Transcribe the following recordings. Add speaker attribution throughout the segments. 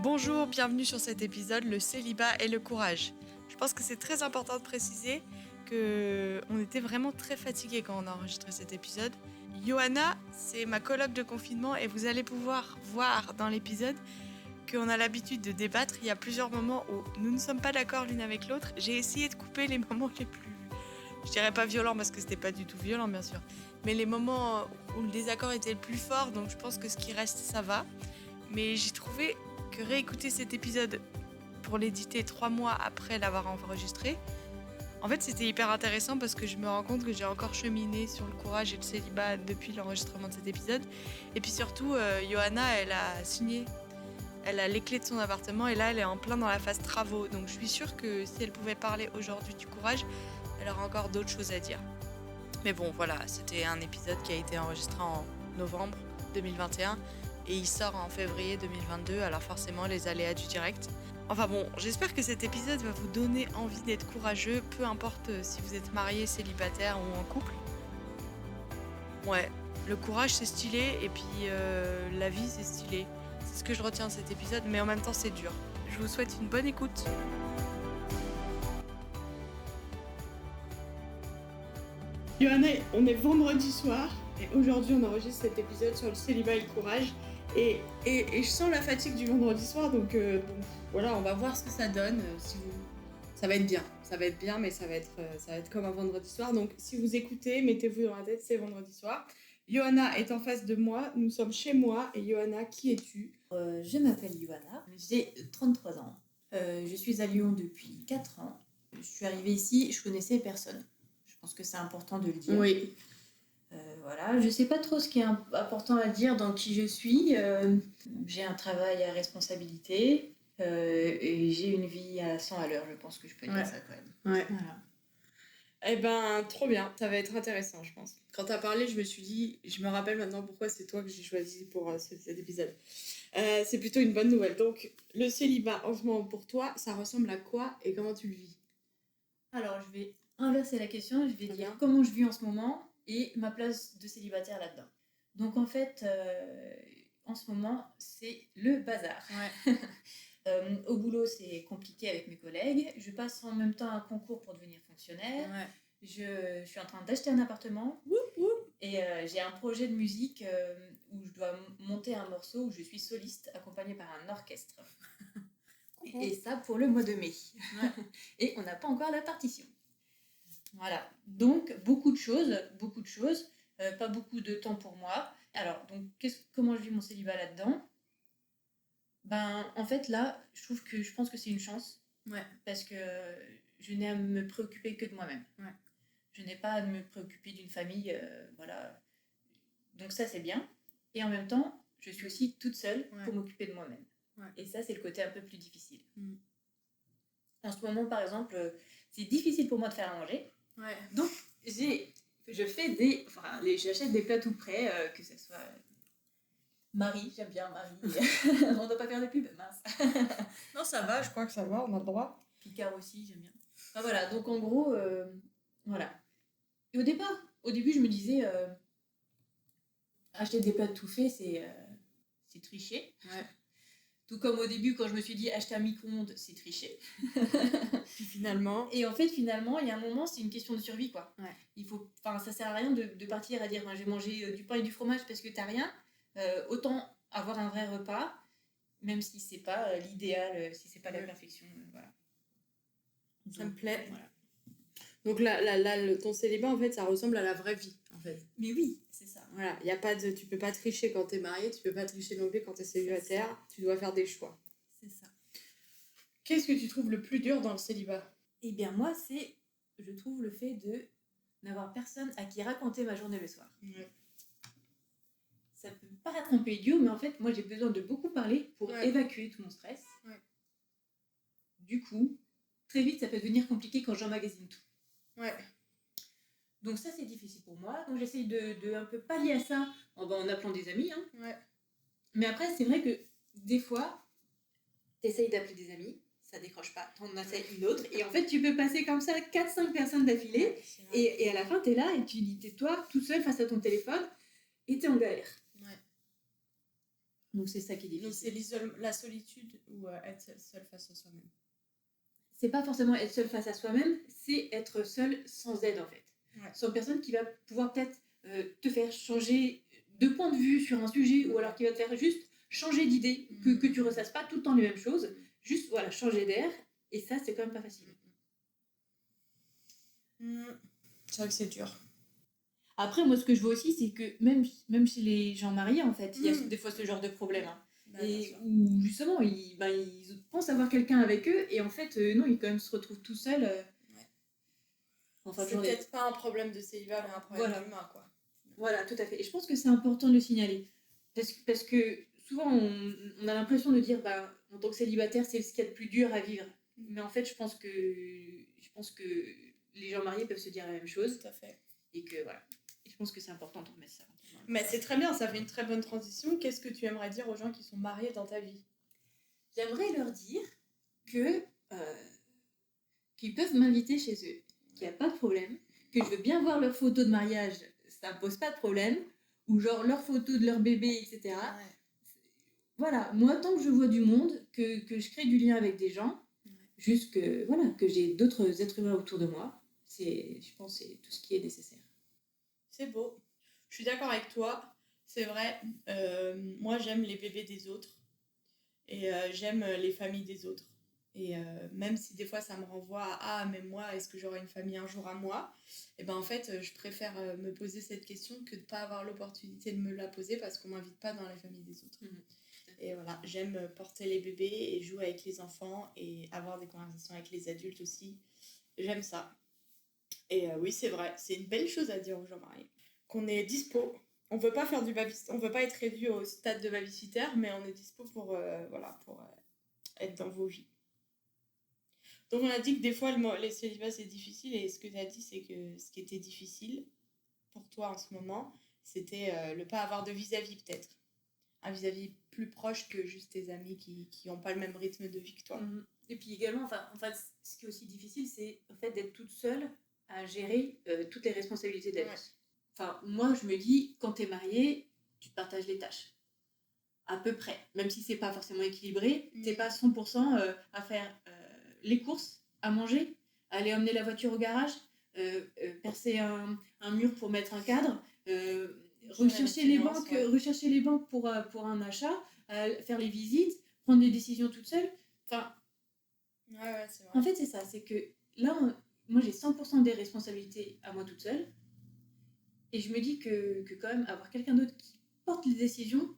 Speaker 1: Bonjour, bienvenue sur cet épisode, le célibat et le courage. Je pense que c'est très important de préciser qu'on était vraiment très fatigués quand on a enregistré cet épisode. Johanna, c'est ma coloc de confinement et vous allez pouvoir voir dans l'épisode qu'on a l'habitude de débattre. Il y a plusieurs moments où nous ne sommes pas d'accord l'une avec l'autre. J'ai essayé de couper les moments les plus, je dirais pas violents parce que c'était pas du tout violent bien sûr, mais les moments où le désaccord était le plus fort, donc je pense que ce qui reste ça va. Mais j'ai trouvé que réécouter cet épisode pour l'éditer 3 mois après l'avoir enregistré, en fait c'était hyper intéressant parce que je me rends compte que j'ai encore cheminé sur le courage et le célibat depuis l'enregistrement de cet épisode. Et puis surtout, Johanna, elle a signé, elle a les clés de son appartement et là elle est en plein dans la phase travaux. Donc je suis sûre que si elle pouvait parler aujourd'hui du courage, elle aurait encore d'autres choses à dire. Mais bon voilà, c'était un épisode qui a été enregistré en novembre 2021 et il sort en février 2022, alors forcément les aléas du direct. Enfin bon, j'espère que cet épisode va vous donner envie d'être courageux, peu importe si vous êtes marié, célibataire ou en couple. Ouais, le courage c'est stylé et puis la vie c'est stylé. C'est ce que je retiens de cet épisode, mais en même temps c'est dur. Je vous souhaite une bonne écoute. Johanna, on est vendredi soir et aujourd'hui on enregistre cet épisode sur le célibat et le courage. Et je sens la fatigue du vendredi soir, donc voilà, on va voir ce que ça donne. Ça va être bien, mais ça va être comme un vendredi soir. Donc si vous écoutez, mettez-vous dans la tête, c'est vendredi soir. Johanna est en face de moi, nous sommes chez moi. Et Johanna, qui es-tu ?
Speaker 2: Je m'appelle Johanna, j'ai 33 ans. Je suis à Lyon depuis 4 ans. Je suis arrivée ici, je connaissais personne. Je pense que c'est important de le dire.
Speaker 1: Oui.
Speaker 2: Voilà, je sais pas trop ce qui est important à dire dans qui je suis. J'ai un travail à responsabilité et j'ai une vie à 100 à l'heure, je pense que je peux dire ça quand même.
Speaker 1: Ouais. Voilà. Eh ben, trop bien, ça va être intéressant, je pense. Quand t'as parlé, je me suis dit, je me rappelle maintenant pourquoi c'est toi que j'ai choisi pour cet épisode. C'est plutôt une bonne nouvelle. Donc, le célibat en ce moment pour toi, ça ressemble à quoi et comment tu le vis ?
Speaker 2: Alors, je vais inverser la question, je vais
Speaker 1: Très
Speaker 2: dire
Speaker 1: bien.
Speaker 2: comment je vis en ce moment et ma place de célibataire là-dedans. Donc, en fait, en ce moment, c'est le bazar.
Speaker 1: Ouais.
Speaker 2: Au boulot, c'est compliqué avec mes collègues. Je passe en même temps un concours pour devenir fonctionnaire.
Speaker 1: Ouais.
Speaker 2: Je suis en train d'acheter un appartement. Et j'ai un projet de musique où je dois monter un morceau où je suis soliste accompagnée par un orchestre. Et ça pour le mois de mai.
Speaker 1: Ouais.
Speaker 2: Et on n'a pas encore la partition. Voilà. Donc, beaucoup de choses. Pas beaucoup de temps pour moi. Alors, donc, comment je vis mon célibat là-dedans ? Ben, en fait, là, je pense que c'est une chance.
Speaker 1: Ouais.
Speaker 2: Parce que je n'ai à me préoccuper que de moi-même.
Speaker 1: Ouais.
Speaker 2: Je n'ai pas à me préoccuper d'une famille. Voilà. Donc ça, c'est bien. Et en même temps, je suis aussi toute seule pour m'occuper de moi-même. Ouais. Et ça, c'est le côté un peu plus difficile. En ce moment, par exemple, c'est difficile pour moi de faire à manger. Ouais. Donc, j'achète des plats tout prêts, que ce soit... Marie, j'aime bien Marie. On ne doit pas faire de pub, mince.
Speaker 1: Non, ça va, je crois que ça va, on a le droit.
Speaker 2: Picard aussi, j'aime bien. Enfin, voilà, donc en gros, voilà. Et au début, je me disais, acheter des plats tout faits, c'est tricher. Ouais. Tout comme au début, quand je me suis dit acheter un micro-ondes, c'est tricher.
Speaker 1: Puis finalement...
Speaker 2: Et en fait, finalement, il y a un moment, c'est une question de survie, quoi.
Speaker 1: Ouais.
Speaker 2: Ça sert à rien de partir à dire, je vais manger du pain et du fromage parce que t'as rien. Autant avoir un vrai repas, même si c'est pas l'idéal, si c'est pas la perfection. Voilà.
Speaker 1: Ça me plaît. Voilà. Donc là, ton célibat, en fait, ça ressemble à la vraie vie, en fait.
Speaker 2: Mais oui, c'est ça.
Speaker 1: Voilà, tu peux pas tricher quand t'es marié, tu peux pas tricher non plus quand t'es célibataire, tu dois faire des choix.
Speaker 2: C'est ça.
Speaker 1: Qu'est-ce que tu trouves le plus dur dans le célibat ?
Speaker 2: Eh bien, moi, je trouve le fait de n'avoir personne à qui raconter ma journée le soir. Ouais. Ça peut paraître un peu idiot, mais en fait, moi, j'ai besoin de beaucoup parler pour évacuer tout mon stress. Ouais. Du coup, très vite, ça peut devenir compliqué quand j'emmagasine tout. Ouais. Donc ça, c'est difficile pour moi. Donc j'essaye de un peu pallier à ça en appelant des amis. Hein. Ouais. Mais après, c'est vrai que des fois, t'essayes d'appeler des amis, ça décroche pas, t'en essayes une autre, et en fait, tu peux passer comme ça 4-5 personnes d'affilée, et à la fin, t'es là, et t'es toi, tout seul face à ton téléphone, et t'es en galère. Ouais. Donc c'est ça qui est difficile.
Speaker 1: Donc c'est la solitude ou être seul face à soi-même.
Speaker 2: C'est pas forcément être seul face à soi-même, c'est être seul sans aide en fait. Sans personne qui va pouvoir peut-être te faire changer de point de vue sur un sujet ou alors qui va te faire juste changer d'idée, que tu ressasses pas tout le temps les mêmes choses, juste voilà, changer d'air, et ça c'est quand même pas facile.
Speaker 1: C'est vrai que c'est dur.
Speaker 2: Après, moi, ce que je vois aussi, c'est que même chez les gens mariés, en fait, il y a des fois ce genre de problème. Hein. Et où justement, ils pensent avoir quelqu'un avec eux, et en fait, non, ils quand même se retrouvent tout seuls.
Speaker 1: Enfin, c'est peut-être pas un problème de célibat, mais un problème d'humain, quoi.
Speaker 2: Voilà, tout à fait. Et je pense que c'est important de le signaler. Parce que souvent, on a l'impression de dire, en tant que célibataire, c'est ce qu'il y a de plus dur à vivre. Mais en fait, je pense que les gens mariés peuvent se dire la même chose.
Speaker 1: Tout à fait.
Speaker 2: Et que voilà. Et je pense que c'est important de remettre ça.
Speaker 1: Mais c'est très bien, ça fait une très bonne transition. Qu'est-ce que tu aimerais dire aux gens qui sont mariés dans ta vie ?
Speaker 2: J'aimerais leur dire que qu'ils peuvent m'inviter chez eux, qu'il n'y a pas de problème, que je veux bien voir leurs photos de mariage, ça ne pose pas de problème, ou genre leurs photos de leur bébé, etc. Ouais. Voilà, moi tant que je vois du monde, que je crée du lien avec des gens, juste que, voilà, que j'ai d'autres êtres humains autour de moi, je pense que c'est tout ce qui est nécessaire.
Speaker 1: C'est beau. Je suis d'accord avec toi, c'est vrai. Moi, j'aime les bébés des autres et j'aime les familles des autres. Et même si des fois ça me renvoie à mais moi, est-ce que j'aurai une famille un jour à moi ? Et ben en fait, je préfère me poser cette question que de ne pas avoir l'opportunité de me la poser parce qu'on ne m'invite pas dans les familles des autres. Et voilà, j'aime porter les bébés et jouer avec les enfants et avoir des conversations avec les adultes aussi. J'aime ça. Et oui, c'est vrai, c'est une belle chose à dire aux gens mariés. Qu'on est dispo. On veut pas faire du babysitter, on veut pas être réduit au stade de babysitter, mais on est dispo pour être dans vos vies. Donc on a dit que des fois les célibats c'est difficile, et ce que tu as dit c'est que ce qui était difficile pour toi en ce moment, c'était le pas avoir de vis-à-vis peut-être. Un vis-à-vis plus proche que juste tes amis qui n'ont pas le même rythme de vie que toi.
Speaker 2: Et puis également, en fait, ce qui est aussi difficile, c'est en fait d'être toute seule à gérer toutes les responsabilités de la vie. Enfin, moi, je me dis, quand tu es mariée, tu partages les tâches. À peu près. Même si c'est pas forcément équilibré, t'es pas 100% à faire les courses, à manger, aller emmener la voiture au garage, percer un mur pour mettre un cadre, rechercher les banques pour un achat, faire les visites, prendre des décisions toute seule. Enfin,
Speaker 1: c'est vrai.
Speaker 2: En fait, c'est ça. C'est que là, moi, j'ai 100% des responsabilités à moi toute seule. Et je me dis que quand même, avoir quelqu'un d'autre qui porte les décisions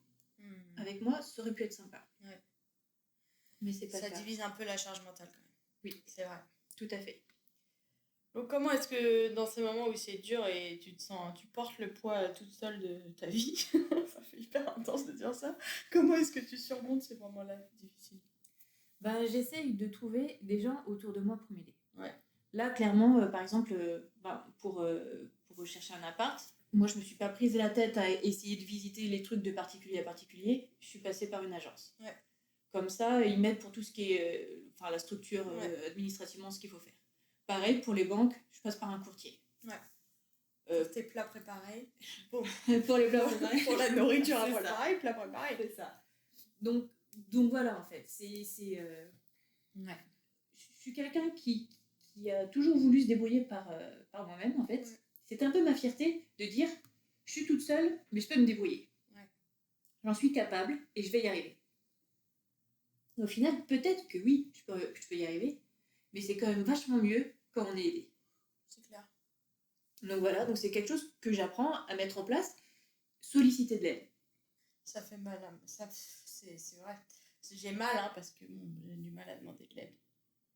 Speaker 2: avec moi, ça aurait pu être sympa. Mais c'est pas ça.
Speaker 1: Ça divise un peu la charge mentale quand même.
Speaker 2: Oui,
Speaker 1: c'est vrai.
Speaker 2: Tout à fait.
Speaker 1: Donc comment est-ce que dans ces moments où c'est dur et tu portes le poids toute seule de ta vie, ça fait hyper intense de dire ça, comment est-ce que tu surmontes ces moments-là difficiles ?
Speaker 2: J'essaye de trouver des gens autour de moi pour m'aider. Là, clairement, par exemple, pour rechercher un appart, moi, je me suis pas prise la tête à essayer de visiter les trucs de particulier à particulier. Je suis passée par une agence. Comme ça, ils m'aident pour tout ce qui est la structure administrativement, ce qu'il faut faire. Pareil, pour les banques, je passe par un courtier.
Speaker 1: Pour tes plats préparés.
Speaker 2: Pour les plats préparés.
Speaker 1: Pour la nourriture à préparer, plats préparés.
Speaker 2: C'est ça. Donc voilà, en fait. Je suis quelqu'un qui a toujours voulu se débrouiller par moi-même, en fait. C'était un peu ma fierté de dire, je suis toute seule, mais je peux me débrouiller. J'en suis capable et je vais y arriver. Au final, peut-être que oui, je peux y arriver, mais c'est quand même vachement mieux quand on est aidé.
Speaker 1: C'est clair.
Speaker 2: Donc voilà, donc c'est quelque chose que j'apprends à mettre en place, solliciter de l'aide.
Speaker 1: Ça fait mal, hein. Ça, c'est vrai. J'ai mal, parce que j'ai du mal à demander de l'aide.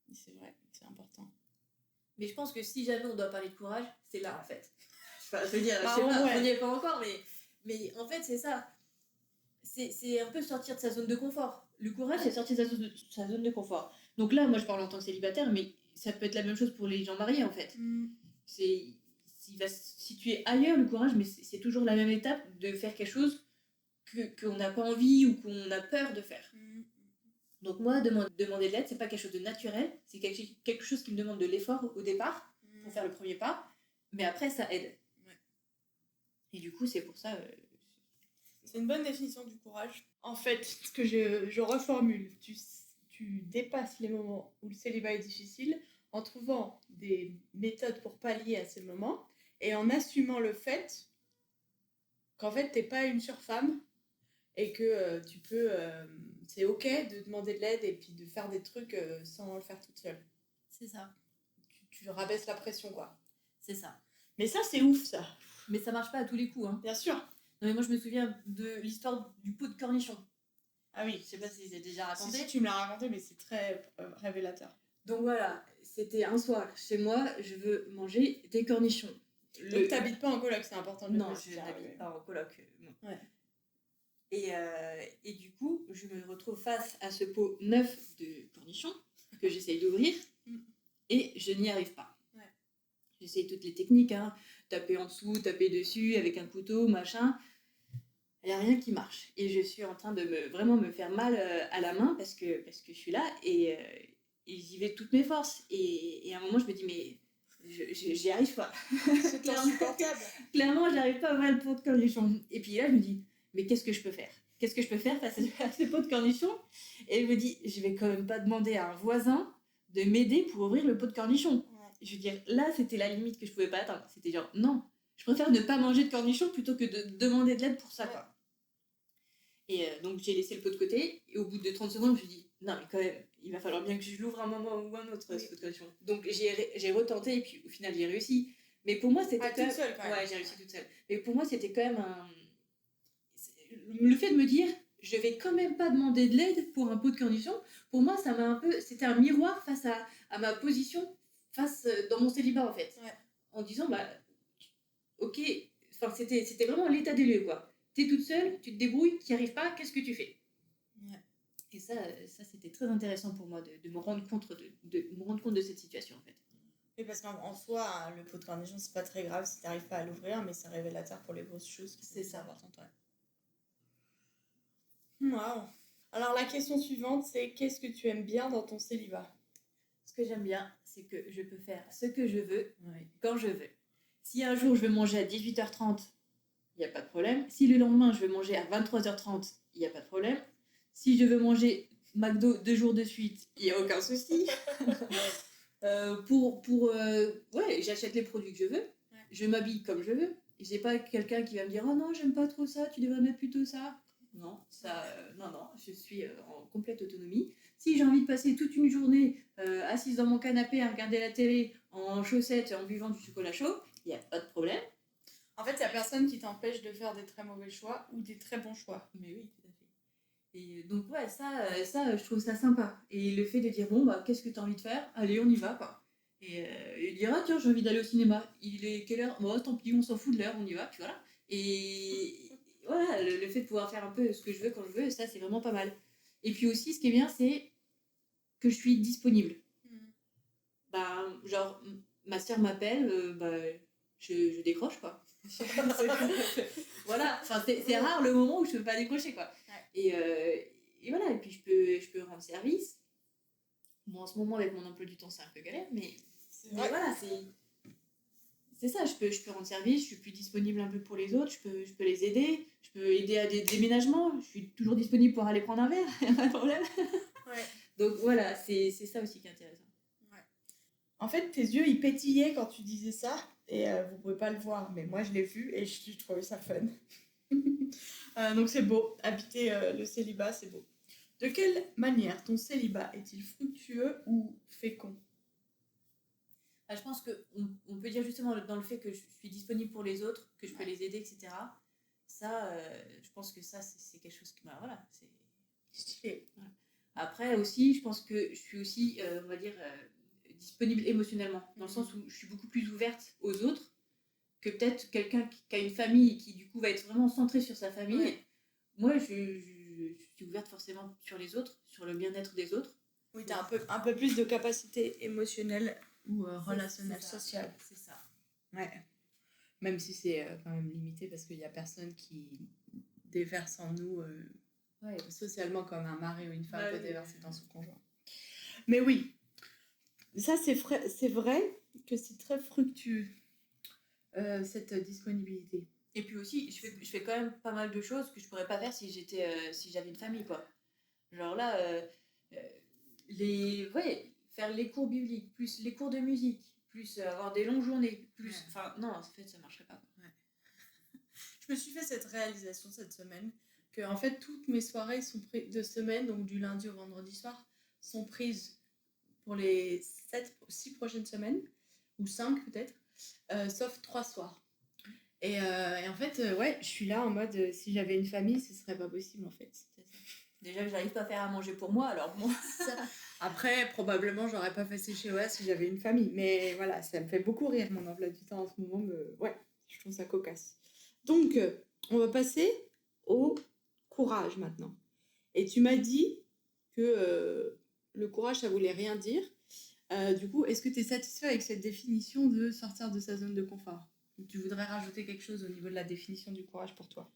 Speaker 1: Mais c'est vrai, c'est important.
Speaker 2: Mais je pense que si jamais on doit parler de courage, c'est là en fait. Je veux dire, je sais pas, on n'y est pas encore, mais en fait c'est ça. C'est un peu sortir de sa zone de confort. Le courage, c'est sortir de sa zone de confort. Donc là, moi je parle en tant que célibataire, mais ça peut être la même chose pour les gens mariés en fait. Si tu es ailleurs, le courage, mais c'est toujours la même étape de faire quelque chose qu'on n'a pas envie ou qu'on a peur de faire. Donc moi, demander de l'aide, c'est pas quelque chose de naturel, c'est quelque chose qui me demande de l'effort au départ pour faire le premier pas, mais après ça aide. Et du coup, c'est pour ça.
Speaker 1: C'est une bonne définition du courage. En fait, ce que je reformule, tu dépasses les moments où le célibat est difficile en trouvant des méthodes pour pallier à ces moments et en assumant le fait qu'en fait, t'es pas une surfemme et que tu peux... c'est ok de demander de l'aide et puis de faire des trucs sans le faire toute seule.
Speaker 2: C'est ça.
Speaker 1: Tu rabaisses la pression, quoi.
Speaker 2: C'est ça.
Speaker 1: Mais ça, c'est ouf, ça.
Speaker 2: Mais ça marche pas à tous les coups, hein.
Speaker 1: Bien sûr.
Speaker 2: Non, mais moi, je me souviens de l'histoire du pot de cornichon.
Speaker 1: Ah oui.
Speaker 2: Je sais pas si j'ai déjà raconté.
Speaker 1: Si, tu me l'as raconté, mais c'est très révélateur.
Speaker 2: Donc voilà, c'était un soir chez moi, je veux manger des cornichons.
Speaker 1: Donc t'habites pas en coloc, c'est important de le
Speaker 2: Non,
Speaker 1: préciser.
Speaker 2: je n'habite pas en coloc. Non.
Speaker 1: Ouais.
Speaker 2: Et du coup, je me retrouve face à ce pot neuf de cornichons que j'essaye d'ouvrir et je n'y arrive pas.
Speaker 1: Ouais.
Speaker 2: J'essaye toutes les techniques, hein, taper en dessous, taper dessus avec un couteau, machin. Il n'y a rien qui marche. Et je suis en train de vraiment me faire mal à la main parce que je suis là et j'y vais de toutes mes forces. Et à un moment, je me dis, mais j'y arrive pas.
Speaker 1: C'est insupportable.
Speaker 2: Clairement, j'arrive pas à ouvrir le pot de cornichons. Et puis là, je me dis, mais qu'est-ce que je peux faire? Qu'est-ce que je peux faire face à ce pot de cornichons? Et je me dis, je vais quand même pas demander à un voisin de m'aider pour ouvrir le pot de cornichons. Ouais. Je veux dire, là, c'était la limite que je pouvais pas atteindre. C'était genre, non, je préfère ne pas manger de cornichons plutôt que de demander de l'aide pour ça, quoi. Et donc, j'ai laissé le pot de côté. Et au bout de 30 secondes, je me suis dit, non, mais quand même, il va falloir bien que je l'ouvre un moment ou un autre, ce pot de cornichons. Donc, j'ai retenté et puis au final, j'ai réussi. Mais pour moi, c'était
Speaker 1: toute seule, quand même.
Speaker 2: Ouais, j'ai réussi toute seule. Mais pour moi, c'était quand même le fait de me dire, je vais quand même pas demander de l'aide pour un pot de cornichons, pour moi, ça m'a un peu... C'était un miroir face à ma position dans mon célibat, en fait. Ouais. En disant, bah, ok, enfin, c'était vraiment l'état des lieux, quoi. T'es toute seule, tu te débrouilles, t'y arrives pas, qu'est-ce que tu fais? Ouais. Et ça c'était très intéressant pour moi de me rendre compte de me rendre compte de cette situation, en fait.
Speaker 1: Oui, parce qu'en soi, le pot de cornichons, c'est pas très grave si t'arrives pas à l'ouvrir, mais c'est révélateur pour les grosses choses.
Speaker 2: C'est ça. Important, ouais.
Speaker 1: Waouh. Alors la question suivante, c'est qu'est-ce que tu aimes bien dans ton célibat?
Speaker 2: Ce que j'aime bien, c'est que je peux faire ce que je veux, quand je veux. Si un jour je veux manger à 18h30, il n'y a pas de problème. Si le lendemain je veux manger à 23h30, il n'y a pas de problème. Si je veux manger McDo 2 jours de suite, il n'y a aucun souci. J'achète les produits que je veux, je m'habille comme je veux. J'ai pas quelqu'un qui va me dire oh non, j'aime pas trop ça, tu devrais mettre plutôt ça. Non, non, je suis en complète autonomie. Si j'ai envie de passer toute une journée assise dans mon canapé à regarder la télé en chaussettes en buvant du chocolat chaud, il n'y a pas de problème.
Speaker 1: En fait, il n'y a personne qui t'empêche de faire des très mauvais choix ou des très bons choix.
Speaker 2: Mais oui, tout à fait. Et donc, ouais, ça je trouve ça sympa. Et le fait de dire, bon, bah, qu'est-ce que tu as envie de faire? Allez, on y va, quoi. Et dire, ah, tiens, j'ai envie d'aller au cinéma. Il est quelle heure? Bon, tant pis, on s'en fout de l'heure, on y va, puis voilà. Et voilà, le fait de pouvoir faire un peu ce que je veux quand je veux, ça, c'est vraiment pas mal. Et puis aussi, ce qui est bien, c'est que je suis disponible. Bah, genre, ma sœur m'appelle, je décroche, quoi. Voilà, enfin, c'est rare le moment où je peux pas décrocher, quoi. Ouais. Et voilà, et puis je peux rendre service. Bon, en ce moment, avec mon emploi du temps, c'est un peu galère, mais voilà, c'est ça, je peux rendre service, je suis plus disponible un peu pour les autres, je peux les aider, je peux aider à des déménagements, je suis toujours disponible pour aller prendre un verre, pas de problème. Ouais. Donc voilà, c'est ça aussi qui est intéressant.
Speaker 1: Ouais. En fait, tes yeux, ils pétillaient quand tu disais ça, et vous pouvez pas le voir, mais moi je l'ai vu et je trouvais ça fun. Donc c'est beau, habiter le célibat, c'est beau. De quelle manière ton célibat est-il fructueux ou fécond?
Speaker 2: Je pense qu'on peut dire justement dans le fait que je suis disponible pour les autres, que je peux les aider, etc. Ça, je pense que ça, c'est quelque chose qui... Bah, voilà, c'est stylé. Voilà. Après aussi, je pense que je suis aussi, on va dire, disponible émotionnellement, dans le sens où je suis beaucoup plus ouverte aux autres que peut-être quelqu'un qui a une famille et qui du coup va être vraiment centré sur sa famille. Ouais. Moi, je suis ouverte forcément sur les autres, sur le bien-être des autres.
Speaker 1: Oui, tu as un peu plus de capacité émotionnelle ou relationnelle, sociale.
Speaker 2: C'est ça.
Speaker 1: Ouais. Même si c'est quand même limité parce qu'il n'y a personne qui déverse en nous socialement comme un mari ou une femme peut déverser dans son conjoint. Mais oui, ça c'est vrai que c'est très fructueux, cette disponibilité.
Speaker 2: Et puis aussi, je fais quand même pas mal de choses que je pourrais pas faire si j'avais une famille, quoi. Genre là, faire les cours bibliques, plus les cours de musique, plus avoir des longues journées, plus...
Speaker 1: Ouais.
Speaker 2: Enfin, non, en fait, ça marcherait pas.
Speaker 1: Je me suis fait cette réalisation cette semaine, que en fait toutes mes soirées de semaine, donc du lundi au vendredi soir, sont prises pour les 6 prochaines semaines, ou 5 peut-être, sauf 3 soirs. Et en fait, ouais, je suis là en mode, si j'avais une famille, ce serait pas possible en fait.
Speaker 2: C'est ça. Déjà que j'arrive pas à faire à manger pour moi, alors bon.
Speaker 1: Après, probablement, j'aurais pas fait ces chez si j'avais une famille. Mais voilà, ça me fait beaucoup rire mon emploi du temps en ce moment. Ouais, je trouve ça cocasse. Donc, on va passer au courage maintenant. Et tu m'as dit que le courage, ça voulait rien dire. Du coup, est-ce que tu es satisfait avec cette définition de sortir de sa zone de confort? Ou tu voudrais rajouter quelque chose au niveau de la définition du courage pour toi?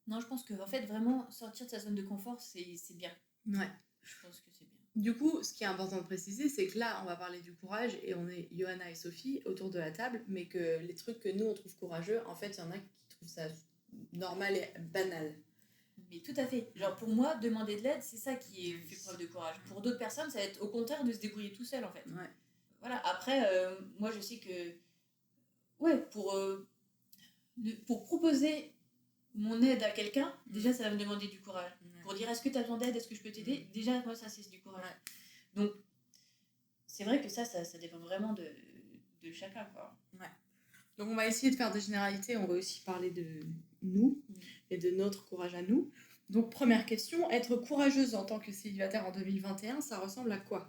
Speaker 2: Non, je pense que en fait, vraiment, sortir de sa zone de confort, c'est bien.
Speaker 1: Ouais.
Speaker 2: Je pense que c'est bien.
Speaker 1: Du coup, ce qui est important de préciser, c'est que là, on va parler du courage et on est Johanna et Sophie autour de la table, mais que les trucs que nous, on trouve courageux, en fait, il y en a qui trouvent ça normal et banal.
Speaker 2: Mais tout à fait. Genre, pour moi, demander de l'aide, c'est ça qui fait preuve de courage. Pour d'autres personnes, ça va être au contraire de se débrouiller tout seul, en fait.
Speaker 1: Ouais.
Speaker 2: Voilà. Après, moi, je sais que... Ouais, pour proposer mon aide à quelqu'un, déjà, ça va me demander du courage.
Speaker 1: Ouais.
Speaker 2: Pour dire, est-ce que tu as besoin d'aide, est-ce que je peux t'aider, déjà, moi, ça, c'est du courage. Ouais. Donc, c'est vrai que ça dépend vraiment de chacun, quoi.
Speaker 1: Ouais. Donc, on va essayer de faire des généralités, on va aussi parler de nous et de notre courage à nous. Donc, première question, être courageuse en tant que célibataire en 2021, ça ressemble à quoi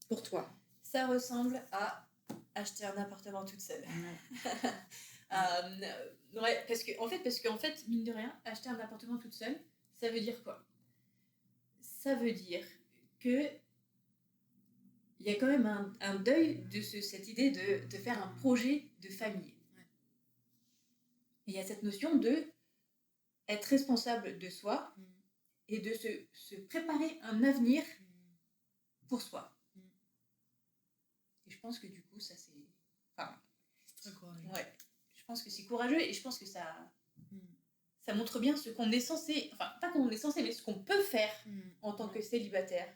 Speaker 1: pour toi?
Speaker 2: Ça ressemble à acheter un appartement toute seule. Ouais, parce qu'en fait, mine de rien, acheter un appartement toute seule, ça veut dire quoi? Ça veut dire que il y a quand même un deuil de cette idée de faire un projet de famille. Ouais. Et il y a cette notion de être responsable de soi et de se préparer un avenir pour soi. Et je pense que du coup, ça c'est... Enfin,
Speaker 1: c'est très courageux.
Speaker 2: Ouais. Je pense que c'est courageux et je pense que ça montre bien ce qu'on est censé, enfin pas qu'on est censé, mais ce qu'on peut faire en tant que célibataire.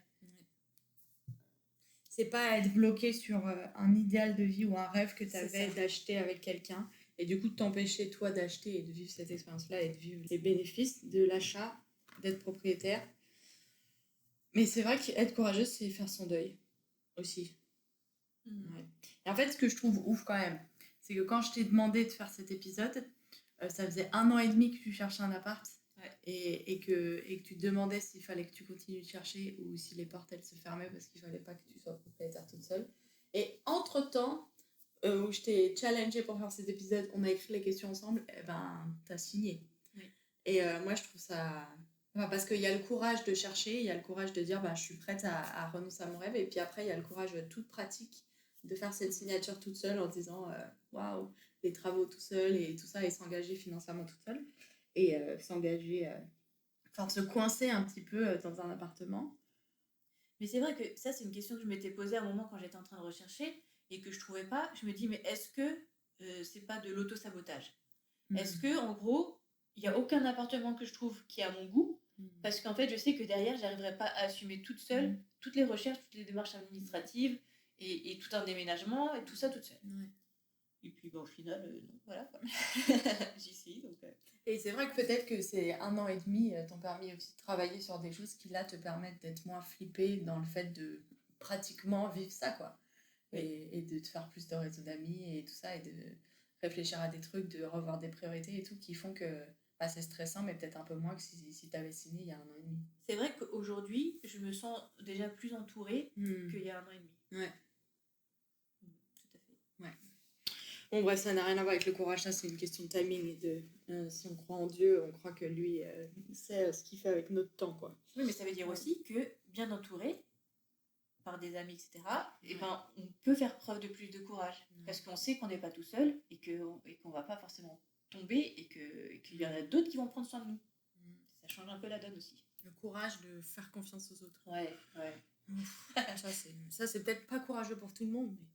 Speaker 1: C'est pas être bloqué sur un idéal de vie ou un rêve que tu avais d'acheter avec quelqu'un et du coup de t'empêcher toi d'acheter et de vivre cette expérience-là et de vivre les bénéfices de l'achat, d'être propriétaire. Mais c'est vrai qu'être courageuse, c'est faire son deuil aussi. Ouais. Et en fait, ce que je trouve ouf quand même, c'est que quand je t'ai demandé de faire cet épisode, ça faisait 1 an et demi que tu cherchais un appart. Ouais. Et que tu te demandais s'il fallait que tu continues de chercher ou si les portes elles se fermaient parce qu'il fallait pas que tu sois propriétaire toute seule. Et entre-temps, où je t'ai challengée pour faire cet épisode, on a écrit les questions ensemble, et ben t'as signé. Oui. Et moi je trouve ça... Enfin, parce qu'il y a le courage de chercher, il y a le courage de dire je suis prête à renoncer à mon rêve, et puis après il y a le courage toute pratique de faire cette signature toute seule en disant waouh, les travaux tout seul et tout ça, et s'engager financièrement toute seule. Et s'engager, se coincer un petit peu dans un appartement.
Speaker 2: Mais c'est vrai que ça, c'est une question que je m'étais posée à un moment quand j'étais en train de rechercher et que je trouvais pas. Je me dis, mais est-ce que c'est pas de l'auto-sabotage? Est-ce que, en gros, il n'y a aucun appartement que je trouve qui est à mon goût? Parce qu'en fait, je sais que derrière, j'arriverai pas à assumer toute seule toutes les recherches, toutes les démarches administratives et tout un déménagement et tout ça toute seule. Ouais. Et puis, au final, non, voilà. J'y suis, donc...
Speaker 1: Et c'est vrai que peut-être que ces 1 an et demi t'ont permis aussi de travailler sur des choses qui, là, te permettent d'être moins flippée dans le fait de pratiquement vivre ça, quoi. Et de te faire plus de réseaux d'amis et tout ça, et de réfléchir à des trucs, de revoir des priorités et tout, qui font que c'est stressant, mais peut-être un peu moins que si t'avais signé il y a 1 an et demi.
Speaker 2: C'est vrai qu'aujourd'hui, je me sens déjà plus entourée qu'il y a 1 an et demi.
Speaker 1: Ouais. Tout à fait. Ouais. Bon, bref, ça n'a rien à voir avec le courage, ça c'est une question de timing et de si on croit en Dieu, on croit que lui sait ce qu'il fait avec notre temps, quoi.
Speaker 2: Oui, mais ça veut dire aussi que bien entouré par des amis, etc., et ben, on peut faire preuve de plus de courage parce qu'on sait qu'on n'est pas tout seul et qu'on va pas forcément tomber et qu'il y en a d'autres qui vont prendre soin de nous. Ça change un peu la donne aussi.
Speaker 1: Le courage de faire confiance aux autres.
Speaker 2: Ouais.
Speaker 1: Ça c'est peut-être pas courageux pour tout le monde, mais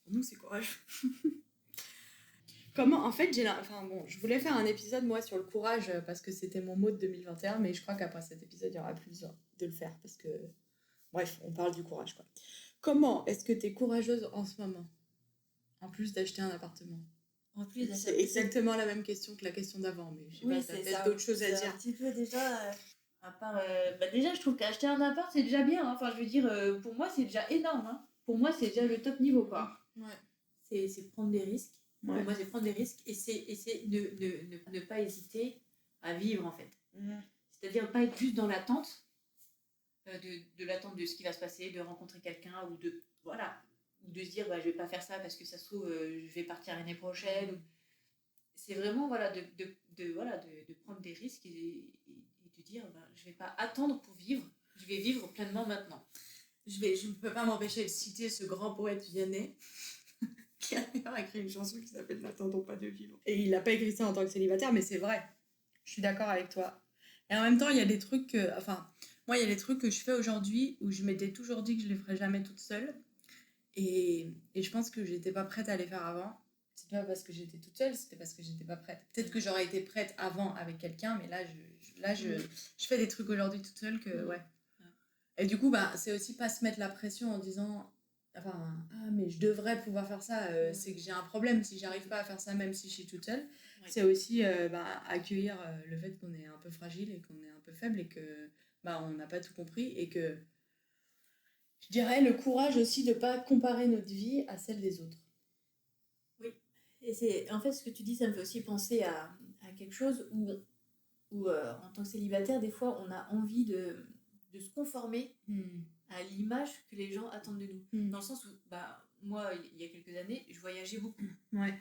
Speaker 1: pour nous c'est courageux. Comment, en fait, je voulais faire un épisode, moi, sur le courage, parce que c'était mon mot de 2021, mais je crois qu'après cet épisode, il y aura plus besoin de le faire, parce que, bref, on parle du courage, quoi. Comment est-ce que tu es courageuse en ce moment, en plus d'acheter un appartement?
Speaker 2: En plus
Speaker 1: C'est exactement la même question que la question d'avant, mais je sais pas, t'as peut-être d'autres choses à dire.
Speaker 2: Un petit peu déjà, à part, déjà, je trouve qu'acheter un appart, c'est déjà bien, hein. Enfin, je veux dire, pour moi, c'est déjà énorme, hein. Pour moi, c'est déjà le top niveau, quoi.
Speaker 1: Ouais.
Speaker 2: C'est prendre des risques.
Speaker 1: Ouais.
Speaker 2: Pour moi, c'est prendre des risques et c'est ne pas hésiter à vivre, en fait. C'est-à-dire pas être juste dans l'attente de l'attente de ce qui va se passer, de rencontrer quelqu'un ou de se dire je vais pas faire ça parce que ça se trouve je vais partir l'année prochaine. C'est vraiment de prendre des risques et de dire je vais pas attendre pour vivre, je vais vivre pleinement maintenant.
Speaker 1: Je ne peux pas m'empêcher de citer ce grand poète Vianney qui a d'ailleurs écrit une chanson qui s'appelle N'attendons pas de vivre. Et il n'a pas écrit ça en tant que célibataire, mais c'est vrai. Je suis d'accord avec toi. Et en même temps, il y a des trucs moi, il y a des trucs que je fais aujourd'hui où je m'étais toujours dit que je les ferais jamais toute seule. Et je pense que j'étais pas prête à les faire avant. C'est pas parce que j'étais toute seule, c'était parce que j'étais pas prête. Peut-être que j'aurais été prête avant avec quelqu'un, mais là, je fais des trucs aujourd'hui toute seule que, ouais. Et du coup, c'est aussi pas se mettre la pression en disant mais je devrais pouvoir faire ça, c'est que j'ai un problème si j'arrive pas à faire ça même si je suis toute seule. C'est aussi accueillir le fait qu'on est un peu fragile et qu'on est un peu faible et que on n'a pas tout compris et que je dirais le courage aussi de pas comparer notre vie à celle des autres.
Speaker 2: Oui, et c'est en fait ce que tu dis, ça me fait aussi penser à quelque chose où en tant que célibataire, des fois on a envie de se conformer à l'image que les gens attendent de nous. Dans le sens où, moi, il y a quelques années, je voyageais beaucoup.
Speaker 1: Ouais.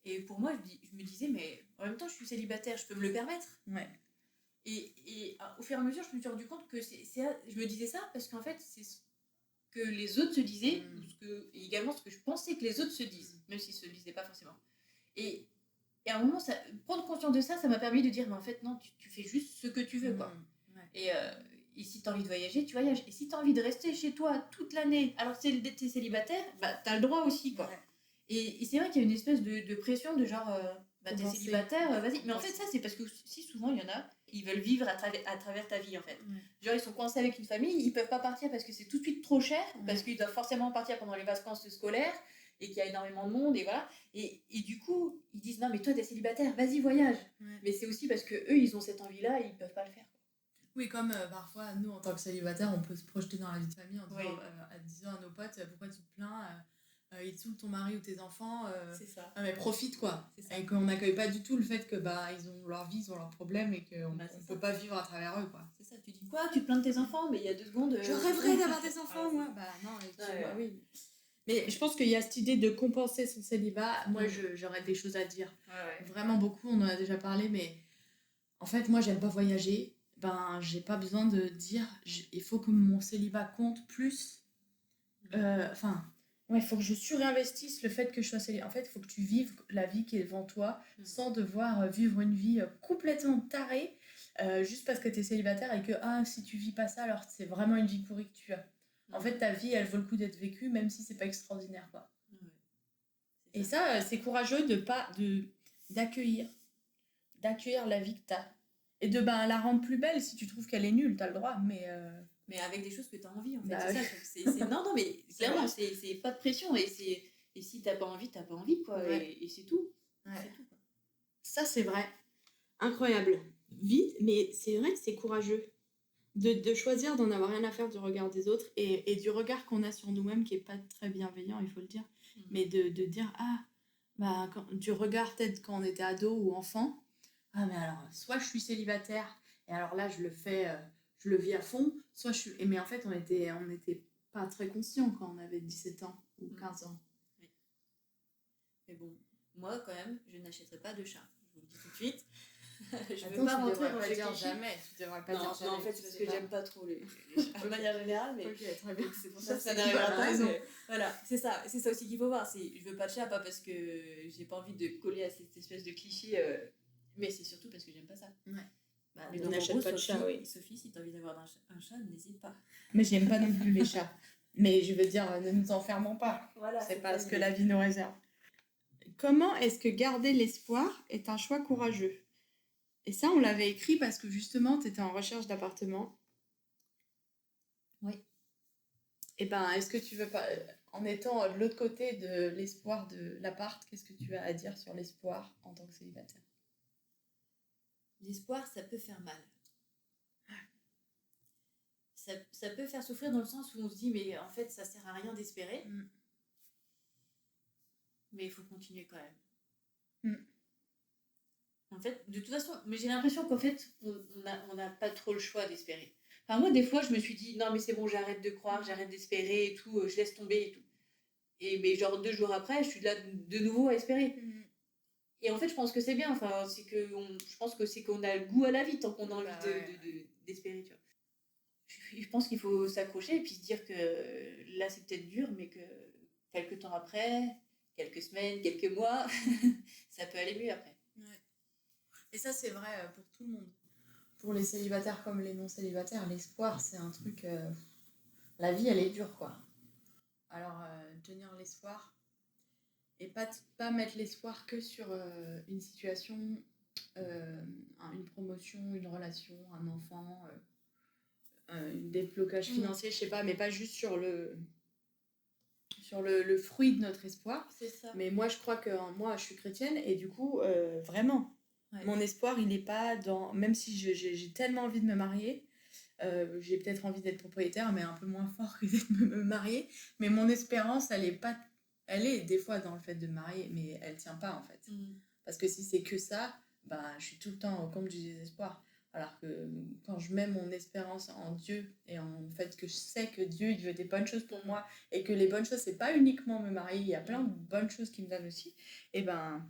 Speaker 2: Et pour moi, je me disais, mais en même temps, je suis célibataire, je peux me le permettre.
Speaker 1: Ouais.
Speaker 2: Et au fur et à mesure, je me suis rendu compte que je me disais ça parce qu'en fait, c'est ce que les autres se disaient, et également ce que je pensais que les autres se disent, même s'ils ne se le disaient pas forcément. Et à un moment, prendre conscience de ça, ça m'a permis de dire, mais en fait, non, tu fais juste ce que tu veux, quoi. Ouais. Et si tu as envie de voyager, tu voyages. Et si tu as envie de rester chez toi toute l'année, alors que tu es célibataire, tu as le droit aussi, quoi. Ouais. Et c'est vrai qu'il y a une espèce de pression de genre, t'es célibataire, vas-y. Mais en fait, ça, c'est parce que si souvent, il y en a, ils veulent vivre à travers ta vie, en fait. Genre, ils sont coincés avec une famille, ils peuvent pas partir parce que c'est tout de suite trop cher, parce qu'ils doivent forcément partir pendant les vacances scolaires, et qu'il y a énormément de monde, et voilà. Et du coup, ils disent, non, mais toi, t'es célibataire, vas-y, voyage. Mais c'est aussi parce que eux, ils ont cette envie-là et ils peuvent pas le faire.
Speaker 1: Oui, comme parfois, nous, en tant que célibataires, on peut se projeter dans la vie de famille en disant à nos potes, pourquoi tu te plains, il te saoule ton mari ou tes enfants,
Speaker 2: c'est ça.
Speaker 1: Mais profite, quoi. Et qu'on n'accueille pas du tout le fait que ils ont leur vie, ils ont leurs problèmes et qu'on ne peut pas vivre à travers eux, quoi.
Speaker 2: C'est ça, tu dis quoi? Tu te plains de tes enfants? Mais il y a 2 secondes...
Speaker 1: Je rêverais d'avoir des enfants, moi. Non, oui. Mais je pense qu'il y a cette idée de compenser son célibat. Moi, j'aurais des choses à dire. Vraiment beaucoup, on en a déjà parlé, mais en fait, moi, j'aime pas voyager. J'ai pas besoin de dire il faut que mon célibat compte plus. Il faut que je surinvestisse le fait que je sois célibataire. En fait, il faut que tu vives la vie qui est devant toi sans devoir vivre une vie complètement tarée juste parce que tu es célibataire et que si tu vis pas ça, alors c'est vraiment une vie pourrie que tu as. En fait, ta vie, elle vaut le coup d'être vécue même si c'est pas extraordinaire, quoi. Et ça, c'est courageux d'accueillir la vie que tu as. Et de la rendre plus belle si tu trouves qu'elle est nulle, tu as le droit, mais
Speaker 2: avec des choses que tu as envie, en fait. Non, mais clairement, c'est pas de pression. Et si t'as pas envie, quoi. Et c'est tout. C'est tout, quoi.
Speaker 1: Ça, c'est vrai. Incroyable. Vite, mais c'est vrai que c'est courageux de choisir d'en avoir rien à faire du regard des autres et du regard qu'on a sur nous-mêmes qui est pas très bienveillant, il faut le dire. Mais de dire, du regard peut-être quand on était ado ou enfant, mais alors, soit je suis célibataire, et alors là, je le fais, je le vis à fond, soit je suis... Mais en fait, on était pas très conscients quand on avait 17 ans ou 15 ans.
Speaker 2: Oui. Mais bon, moi, quand même, je n'achèterai pas de chat. Je vous le dis tout de suite. Je ne veux pas rentrer dans le
Speaker 1: dire jamais. Tu devrais pas dire jamais.
Speaker 2: Non, en fait, c'est parce que j'aime pas trop les chats de manière générale. Mais
Speaker 1: très bien.
Speaker 2: C'est pour ça que ça n'arrivera pas. Voilà, c'est ça aussi qu'il faut voir. Je veux pas de chat, pas parce que j'ai pas envie de coller à cette espèce de cliché... Mais c'est surtout parce que j'aime pas ça.
Speaker 1: Mais on n'achète pas de chat, oui.
Speaker 2: Sophie, si tu as envie d'avoir un chat, n'hésite pas.
Speaker 1: Mais j'aime pas non plus les chats. Mais je veux dire, ne nous enfermons pas.
Speaker 2: Voilà,
Speaker 1: c'est pas ce que la vie nous réserve. comment est-ce que garder l'espoir est un choix courageux? Et ça, on l'avait écrit parce que justement, tu étais en recherche d'appartement.
Speaker 2: Oui.
Speaker 1: Et ben, est-ce que tu veux pas, en étant de l'autre côté de l'espoir de l'appart, qu'est-ce que tu as à dire sur l'espoir en tant que célibataire?
Speaker 2: L'espoir, ça peut faire mal. Ça peut faire souffrir dans le sens où on se dit, mais en fait, ça sert à rien d'espérer. Mais il faut continuer quand même. En fait, de toute façon, mais j'ai l'impression qu'en fait, on n'a pas trop le choix d'espérer. Enfin, moi, des fois, je me suis dit, non, mais c'est bon, j'arrête de croire, j'arrête d'espérer et tout, je laisse tomber et tout. Mais genre 2 jours après, je suis là de nouveau à espérer. Et en fait, je pense que c'est bien. Enfin, je pense que c'est qu'on a le goût à la vie tant qu'on a envie d'espérer, tu vois. Je pense qu'il faut s'accrocher et puis se dire que là, c'est peut-être dur, mais que quelques temps après, quelques semaines, quelques mois, ça peut aller mieux après.
Speaker 1: Ouais. Et ça, c'est vrai pour tout le monde. Pour les célibataires comme les non-célibataires, l'espoir, c'est un truc... La vie, elle est dure, quoi. Alors, tenir l'espoir et pas mettre l'espoir que sur une situation, une promotion, une relation, un enfant, un déblocage financier, je sais pas, mais pas juste sur le fruit de notre espoir.
Speaker 2: C'est ça.
Speaker 1: Mais moi, je crois que moi, je suis chrétienne et du coup, vraiment, mon espoir, il n'est pas dans... Même si j'ai tellement envie de me marier, j'ai peut-être envie d'être propriétaire, mais un peu moins fort que d'être me marier. Mais mon espérance, elle est pas... Elle est des fois dans le fait de me marier, mais elle tient pas, en fait. Parce que si c'est que ça, ben, je suis tout le temps au comble du désespoir. Alors que quand je mets mon espérance en Dieu et en fait que je sais que Dieu il veut des bonnes choses pour moi et que les bonnes choses c'est pas uniquement me marier, il y a plein de bonnes choses qu'il me donne aussi, et ben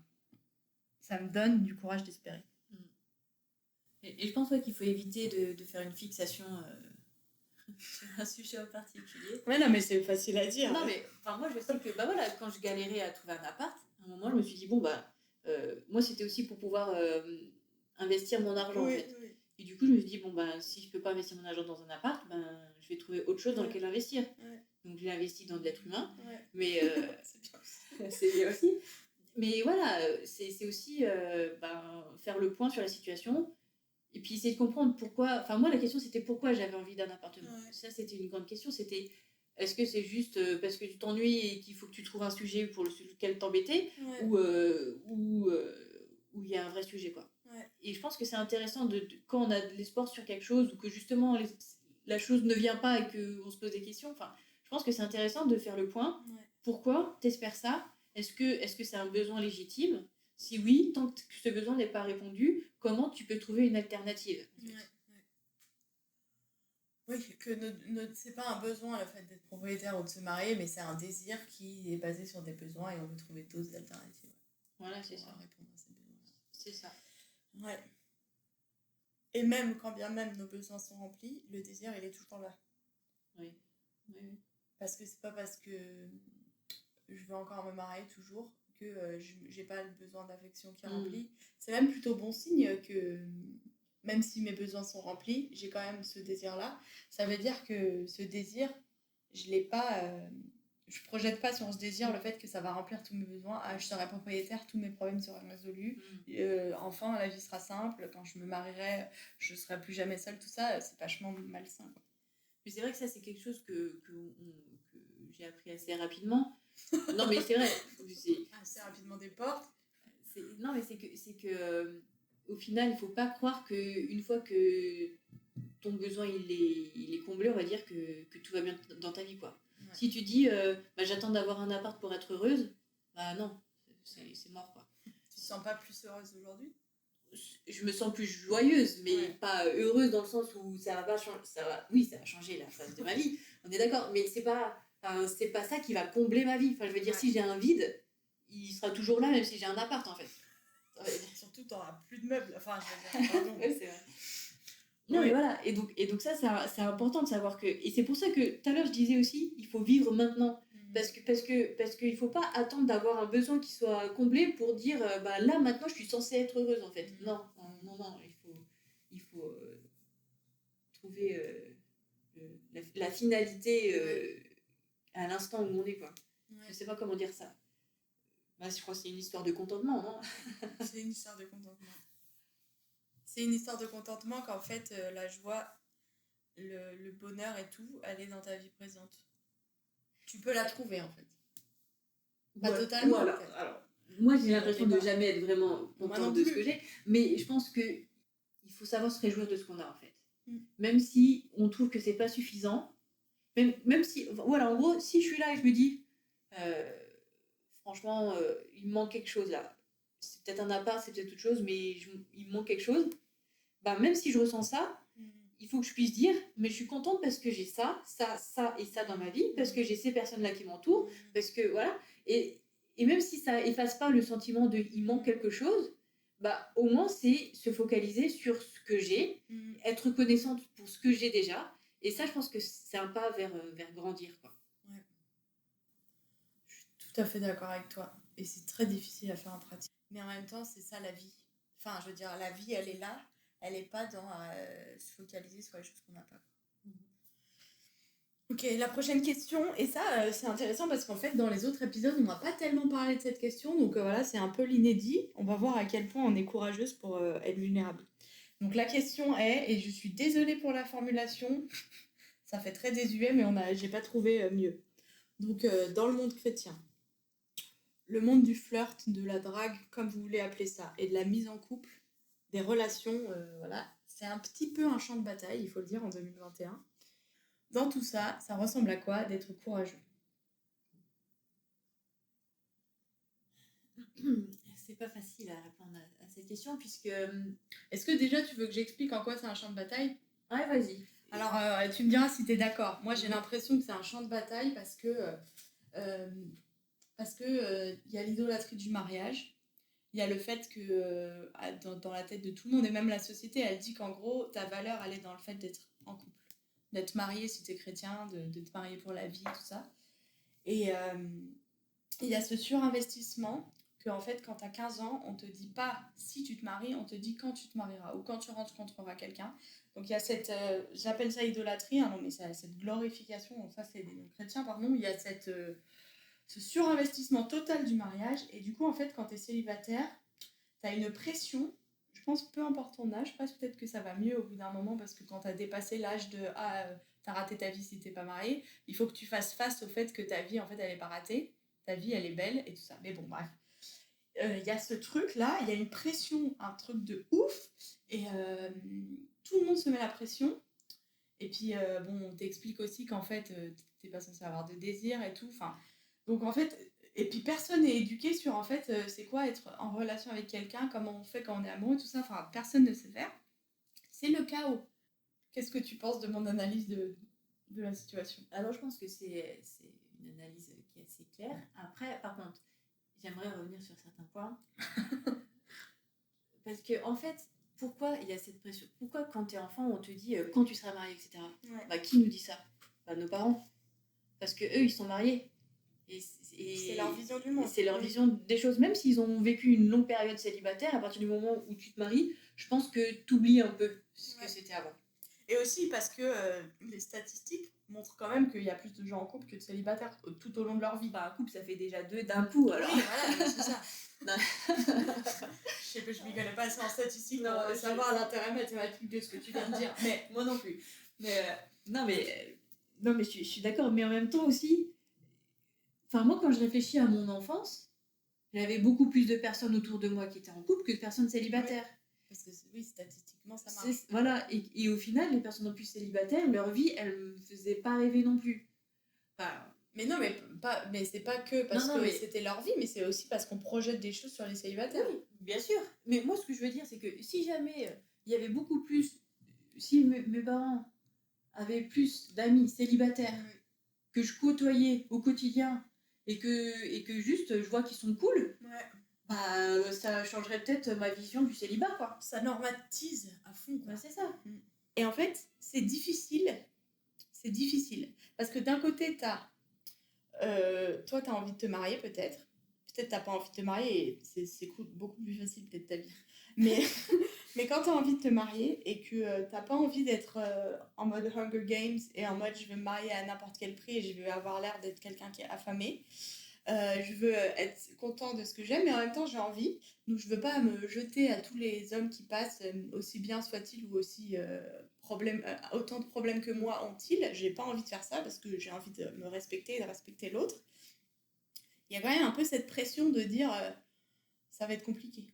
Speaker 1: ça me donne du courage d'espérer.
Speaker 2: Et je pense qu'il faut éviter de faire une fixation sur un sujet en particulier.
Speaker 1: Ouais, non, mais c'est facile à dire.
Speaker 2: Non, mais moi je sais que voilà, quand je galérais à trouver un appart, à un moment je me suis dit, bon, moi c'était aussi pour pouvoir investir mon argent en fait. Oui. Et du coup, je me suis dit, bon, si je peux pas investir mon argent dans un appart, je vais trouver autre chose dans lequel investir. Ouais. Donc, j'ai investi dans de l'être humain. Ouais. Mais c'est bien aussi. Mais voilà, c'est aussi faire le point sur la situation et puis essayer de comprendre pourquoi. Enfin, moi, la question, c'était pourquoi j'avais envie d'un appartement. Ouais. Ça, c'était une grande question. C'était est-ce que c'est juste parce que tu t'ennuies et qu'il faut que tu trouves un sujet pour lequel t'embêter, ouais, ou il y a un vrai sujet, quoi. Ouais. Et je pense que c'est intéressant quand on a de l'espoir sur quelque chose ou que justement la chose ne vient pas et qu'on se pose des questions. Enfin, je pense que c'est intéressant de faire le point. Ouais. Pourquoi t'espères ça? Est-ce que c'est un besoin légitime? Si oui, tant que ce besoin n'est pas répondu, comment tu peux trouver une alternative en fait.
Speaker 1: Oui, que c'est pas un besoin le fait d'être propriétaire ou de se marier, mais c'est un désir qui est basé sur des besoins et on veut trouver d'autres alternatives.
Speaker 2: Voilà, c'est ça.
Speaker 1: Répondre à ces besoins.
Speaker 2: C'est ça. Ouais.
Speaker 1: Et même quand bien même nos besoins sont remplis, le désir il est toujours là.
Speaker 2: Oui. Oui.
Speaker 1: Parce que c'est pas parce que je veux encore me marier toujours que j'ai pas le besoin d'affection qui est rempli. C'est même plutôt bon signe que même si mes besoins sont remplis, j'ai quand même ce désir-là. Ça veut dire que ce désir, je l'ai pas... je projette pas sur ce désir le fait que ça va remplir tous mes besoins. Ah, je serai propriétaire, tous mes problèmes seront résolus. Enfin, la vie sera simple. Quand je me marierai, je serai plus jamais seule. Tout ça, c'est vachement malsain, quoi.
Speaker 2: Mais c'est vrai que ça, c'est quelque chose que j'ai appris assez rapidement. Non, mais c'est vrai.
Speaker 1: Assez rapidement des portes.
Speaker 2: Non, mais c'est que au final, il faut pas croire qu'une fois que ton besoin il est comblé, on va dire que tout va bien dans ta vie, quoi. Ouais. Si tu dis j'attends d'avoir un appart pour être heureuse, non, c'est mort, quoi.
Speaker 1: Tu te sens pas plus heureuse aujourd'hui?
Speaker 2: Je me sens plus joyeuse, mais pas heureuse dans le sens où ça va changer la phase de ma vie, on est d'accord, mais c'est pas ça qui va combler ma vie. Enfin, je veux dire, si j'ai un vide, il sera toujours là même si j'ai un appart, en fait.
Speaker 1: Surtout t'auras plus de meubles, enfin je veux dire, pardon.
Speaker 2: Ouais, c'est vrai. Non, mais voilà, et donc ça c'est important de savoir que, et c'est pour ça que tout à l'heure je disais aussi, il faut vivre maintenant. Parce qu'il faut pas attendre d'avoir un besoin qui soit comblé pour dire là maintenant je suis censée être heureuse, en fait. Non, il faut trouver la finalité à l'instant où on est, quoi. Je sais pas comment dire ça. Bah, je crois que c'est une histoire de contentement, non?
Speaker 1: C'est une histoire de contentement. C'est une histoire de contentement qu'en fait, la joie, le bonheur et tout, elle est dans ta vie présente. Tu peux la trouver, en fait. Pas totalement.
Speaker 2: Alors, moi, j'ai l'impression de jamais être vraiment contente de ce que j'ai, mais je pense que il faut savoir se réjouir de ce qu'on a, en fait. Même si on trouve que c'est pas suffisant, même si, voilà, en gros, si je suis là et je me dis, franchement, il me manque quelque chose là. C'est peut-être un appart, c'est peut-être autre chose, mais il me manque quelque chose. Bah, même si je ressens ça, il faut que je puisse dire, mais je suis contente parce que j'ai ça et ça dans ma vie, parce que j'ai ces personnes-là qui m'entourent, parce que voilà. Et même si ça efface pas le sentiment de il manque quelque chose, bah, au moins c'est se focaliser sur ce que j'ai, être reconnaissante pour ce que j'ai déjà. Et ça, je pense que c'est un pas vers grandir, quoi.
Speaker 1: Ouais. Je suis tout à fait d'accord avec toi. Et c'est très difficile à faire en pratique. Mais en même temps, c'est ça la vie. Enfin, je veux dire, la vie, elle est là. Elle n'est pas dans se focaliser sur les choses qu'on n'a pas. Ok, la prochaine question. Et ça, c'est intéressant parce qu'en fait, dans les autres épisodes, on n'a pas tellement parlé de cette question. Donc voilà, c'est un peu l'inédit. On va voir à quel point on est courageuse pour être vulnérable. Donc la question est, et je suis désolée pour la formulation, ça fait très désuet, mais j'ai pas trouvé mieux. Donc dans le monde chrétien, le monde du flirt, de la drague, comme vous voulez appeler ça, et de la mise en couple, des relations, voilà, c'est un petit peu un champ de bataille, il faut le dire, en 2021. Dans tout ça, ça ressemble à quoi d'être courageux?
Speaker 2: C'est pas facile à répondre à cette question, puisque...
Speaker 1: Est-ce que déjà tu veux que j'explique en quoi c'est un champ de bataille?
Speaker 2: Ouais, vas-y.
Speaker 1: Alors, tu me diras si t'es d'accord. Moi, j'ai l'impression que c'est un champ de bataille parce que y a l'idolâtrie du mariage. Il y a le fait que dans la tête de tout le monde, et même la société, elle dit qu'en gros, ta valeur, elle est dans le fait d'être en couple. D'être marié si tu es chrétien, de te marier pour la vie, tout ça. Et il y a ce surinvestissement que, en fait, quand tu as 15 ans, on te dit pas si tu te maries, on te dit quand tu te marieras ou quand tu rencontreras quelqu'un. Donc il y a cette, j'appelle ça idolâtrie, hein, non, mais cette glorification, donc ça c'est des chrétiens, pardon, il y a ce surinvestissement total du mariage. Et du coup, en fait, quand tu es célibataire, tu as une pression. Je pense, peu importe ton âge, peut-être que ça va mieux au bout d'un moment parce que quand tu as dépassé l'âge de t'as raté ta vie si t'es pas marié, il faut que tu fasses face au fait que ta vie, en fait, elle est pas ratée. Ta vie, elle est belle et tout ça. Mais bon, bref. Il y a ce truc-là, il y a une pression, un truc de ouf. Et tout le monde se met la pression. Et puis, bon, on t'explique aussi qu'en fait, t'es pas censé avoir de désir et tout. Enfin, donc, en fait, et puis personne n'est éduqué sur, en fait, c'est quoi être en relation avec quelqu'un, comment on fait quand on est amoureux, tout ça. Enfin, personne ne sait faire. C'est le chaos. Qu'est-ce que tu penses de mon analyse de la situation?
Speaker 2: Alors, je pense que c'est une analyse qui est assez claire. Après, par contre, j'aimerais revenir sur certains points. Parce que, en fait, pourquoi il y a cette pression? Pourquoi, quand tu es enfant, on te dit quand tu seras marié, etc.
Speaker 1: Ouais.
Speaker 2: Bah, qui nous dit ça? Bah, nos parents. Parce que eux, ils sont mariés. Et
Speaker 1: c'est leur vision du monde.
Speaker 2: C'est leur vision des choses. Même s'ils ont vécu une longue période célibataire, à partir du moment où tu te maries, je pense que tu oublies un peu ce que c'était avant.
Speaker 1: Et aussi parce que les statistiques montrent quand même qu'il y a plus de gens en couple que de célibataires tout au long de leur vie.
Speaker 2: Bah, un couple, ça fait déjà 2 d'un coup, alors.
Speaker 1: Oui, voilà, c'est ça. Je m'y connais pas assez en statistiques pour savoir l'intérêt mathématique de ce que tu viens de dire. Mais
Speaker 2: moi non plus. Mais non, mais je suis d'accord. Mais en même temps aussi, enfin, moi, quand je réfléchis à mon enfance, j'avais beaucoup plus de personnes autour de moi qui étaient en couple que de personnes célibataires.
Speaker 1: Oui. Parce que oui, statistiquement, ça marche.
Speaker 2: Voilà, et au final, les personnes en plus célibataires, leur vie, elles me faisaient pas rêver non plus. Enfin,
Speaker 1: mais non, mais c'est pas que parce que c'était leur vie, mais c'est aussi parce qu'on projette des choses sur les célibataires.
Speaker 2: Oui, bien sûr. Mais moi, ce que je veux dire, c'est que si jamais il y avait beaucoup plus, si mes parents avaient plus d'amis célibataires que je côtoyais au quotidien et que juste je vois qu'ils sont cool, bah, ça changerait peut-être ma vision du célibat, quoi.
Speaker 1: Ça normatise à fond, quoi.
Speaker 2: Bah, c'est ça.
Speaker 1: Et en fait, c'est difficile. C'est difficile. Parce que d'un côté, toi, t'as envie de te marier, peut-être. Peut-être t'as pas envie de te marier et c'est cool, beaucoup plus facile peut-être ta vie. Mais quand t'as envie de te marier et que t'as pas envie d'être en mode Hunger Games et en mode je vais me marier à n'importe quel prix et je vais avoir l'air d'être quelqu'un qui est affamé, Je veux être content de ce que j'aime, mais en même temps, j'ai envie. Donc, je veux pas me jeter à tous les hommes qui passent, aussi bien soient-ils ou aussi autant de problèmes que moi ont-ils. J'ai pas envie de faire ça parce que j'ai envie de me respecter et de respecter l'autre. Il y a quand même un peu cette pression de dire ça va être compliqué.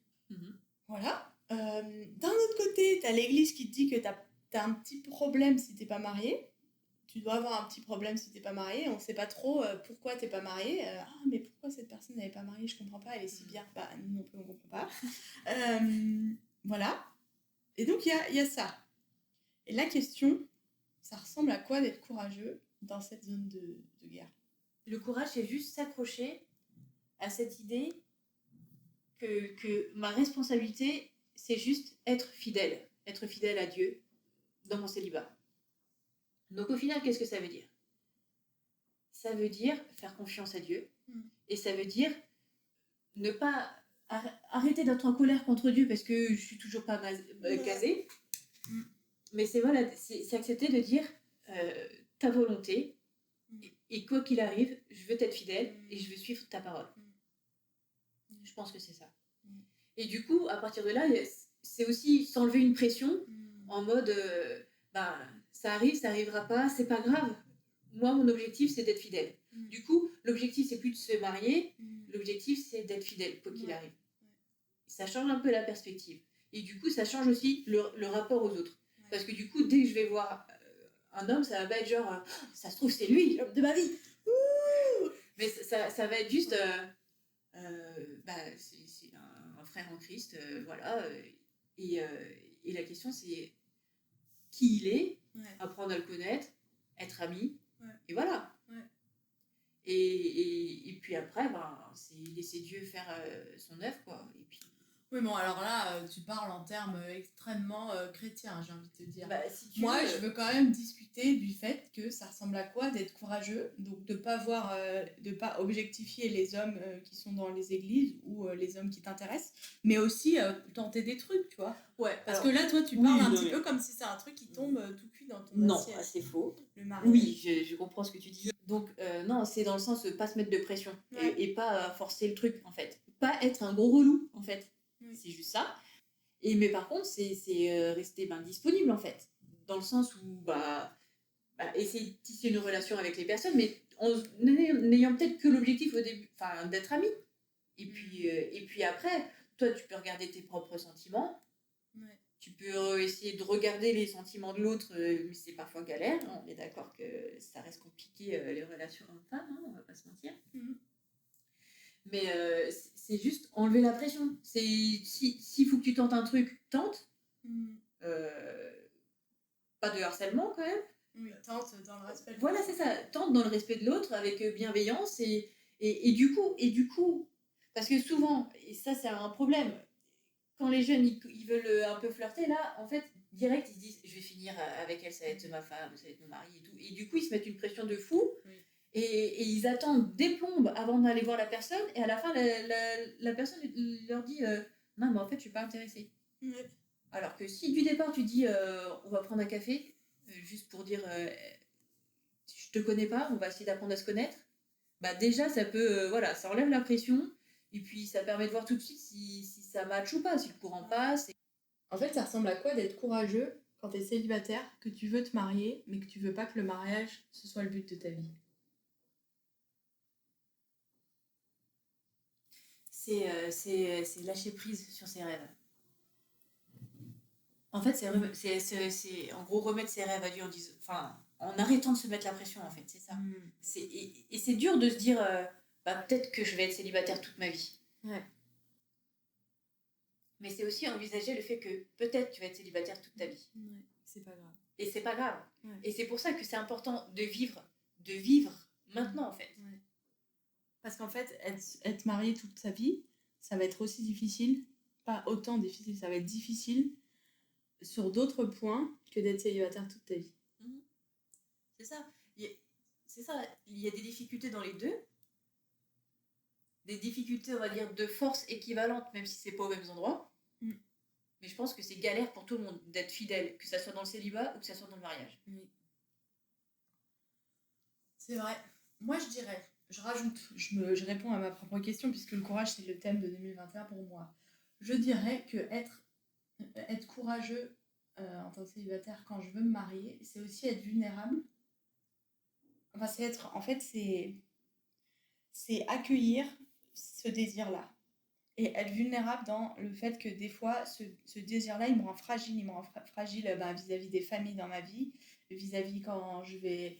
Speaker 1: Voilà. D'un autre côté, t'as l'église qui te dit que t'as un petit problème si t'es pas marié. Tu dois avoir un petit problème si t'es pas marié. On sait pas trop pourquoi t'es pas marié. Mais pourquoi cette personne n'est pas mariée? Je comprends pas, elle est si bien. Bah, nous non plus, on comprend pas. Voilà. Et donc, il y a ça. Et la question, ça ressemble à quoi d'être courageux dans cette zone de guerre?
Speaker 2: Le courage, c'est juste s'accrocher à cette idée que ma responsabilité, c'est juste être fidèle à Dieu dans mon célibat. Donc au final, qu'est-ce que ça veut dire? Ça veut dire faire confiance à Dieu, et ça veut dire ne pas arrêter d'être en colère contre Dieu parce que je suis toujours pas casée. Mais c'est voilà, c'est accepter de dire ta volonté, et quoi qu'il arrive, je veux t'être fidèle et je veux suivre ta parole. Je pense que c'est ça. Et du coup, à partir de là, c'est aussi s'enlever une pression en mode ça arrive, ça arrivera pas, c'est pas grave. Moi, mon objectif, c'est d'être fidèle. Du coup, l'objectif, c'est plus de se marier, l'objectif, c'est d'être fidèle, quoi qu'il arrive. Ça change un peu la perspective. Et du coup, ça change aussi le rapport aux autres. Parce que du coup, dès que je vais voir un homme, ça va pas être genre ça se trouve, c'est lui, l'homme de ma vie. Mais ça va être juste c'est un frère en Christ, voilà. Et la question, c'est qui il est, apprendre à le connaître, être ami, et voilà. Et puis après, c'est laisser Dieu faire son œuvre, quoi. Et puis...
Speaker 1: Oui, bon, alors là, tu parles en termes extrêmement chrétiens, j'ai envie de te dire.
Speaker 2: Si
Speaker 1: Moi, je veux quand même discuter du fait que ça ressemble à quoi d'être courageux, donc de pas objectifier les hommes qui sont dans les églises ou les hommes qui t'intéressent, mais aussi tenter des trucs, tu vois.
Speaker 2: Ouais.
Speaker 1: Parce que là, toi, tu parles un petit peu comme si c'est un truc qui tombe tout cuit dans ton assiette.
Speaker 2: Non, c'est faux.
Speaker 1: Le mariage.
Speaker 2: Oui, je comprends ce que tu dis. Donc, non, c'est dans le sens de pas se mettre de pression et pas forcer le truc, en fait. Pas être un gros relou, en fait. C'est juste ça. Mais par contre, c'est rester disponible, en fait. Dans le sens où, essayer de tisser une relation avec les personnes, mais en n'ayant peut-être que l'objectif au début, d'être amis. Et puis après, toi, tu peux regarder tes propres sentiments. Tu peux essayer de regarder les sentiments de l'autre, mais c'est parfois galère. On est d'accord que ça reste compliqué, les relations hommes-femmes, on va pas se mentir. Mais c'est juste enlever la pression. S'il faut que tu tentes un truc, tente. Pas de harcèlement quand même.
Speaker 1: Oui, tente dans le respect de l'autre.
Speaker 2: Voilà, c'est ça. Tente dans le respect de l'autre avec bienveillance. Et du coup, parce que souvent, et ça c'est un problème, quand les jeunes ils veulent un peu flirter, là, en fait, direct, ils se disent je vais finir avec elle, ça va être ma femme, ça va être mon mari et tout. Et du coup, ils se mettent une pression de fou. Et ils attendent des plombes avant d'aller voir la personne. Et à la fin, la personne leur dit non, mais en fait, je suis pas intéressée. Alors que si du départ, tu dis on va prendre un café, juste pour dire je te connais pas, on va essayer d'apprendre à se connaître, déjà, ça peut, ça enlève la pression. Et puis, ça permet de voir tout de suite si ça match ou pas, si le courant passe.
Speaker 1: En fait, ça ressemble à quoi d'être courageux quand tu es célibataire, que tu veux te marier, mais que tu veux pas que le mariage, ce soit le but de ta vie?
Speaker 2: C'est lâcher prise sur ses rêves. En fait, c'est en gros remettre ses rêves à Dieu en arrêtant de se mettre la pression, en fait, c'est ça. Et c'est dur de se dire peut-être que je vais être célibataire toute ma vie. Mais c'est aussi envisager le fait que peut-être tu vas être célibataire toute ta vie.
Speaker 1: C'est pas grave.
Speaker 2: Et c'est pas grave. Et c'est pour ça que c'est important de vivre maintenant, en fait.
Speaker 1: Parce qu'en fait, être marié toute sa vie, ça va être aussi difficile, pas autant difficile, ça va être difficile sur d'autres points que d'être célibataire toute ta vie.
Speaker 2: C'est ça. Il y a des difficultés dans les deux. Des difficultés, on va dire, de force équivalentes, même si c'est pas aux mêmes endroits. Mais je pense que c'est galère pour tout le monde d'être fidèle, que ça soit dans le célibat ou que ça soit dans le mariage.
Speaker 1: C'est vrai. Moi, je dirais, je rajoute, je réponds à ma propre question, puisque le courage, c'est le thème de 2021 pour moi. Je dirais que être courageux en tant que célibataire quand je veux me marier, c'est aussi être vulnérable. Enfin, c'est accueillir ce désir-là. Et être vulnérable dans le fait que des fois, ce désir-là, il me rend fragile. Il me rend fragile vis-à-vis des familles dans ma vie, vis-à-vis quand je vais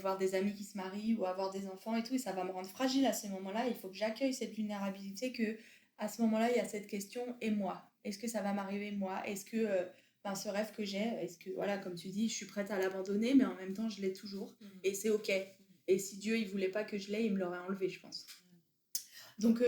Speaker 1: voir des amis qui se marient ou avoir des enfants et tout. Et ça va me rendre fragile à ces moments-là. Il faut que j'accueille cette vulnérabilité que à ce moment-là, il y a cette question, et moi? Est-ce que ça va m'arriver, moi? Est-ce que ce rêve que j'ai, est-ce que, voilà, comme tu dis, je suis prête à l'abandonner, mais en même temps, je l'ai toujours. Et c'est OK. Et si Dieu, il voulait pas que je l'ai, il me l'aurait enlevé, je pense. Donc,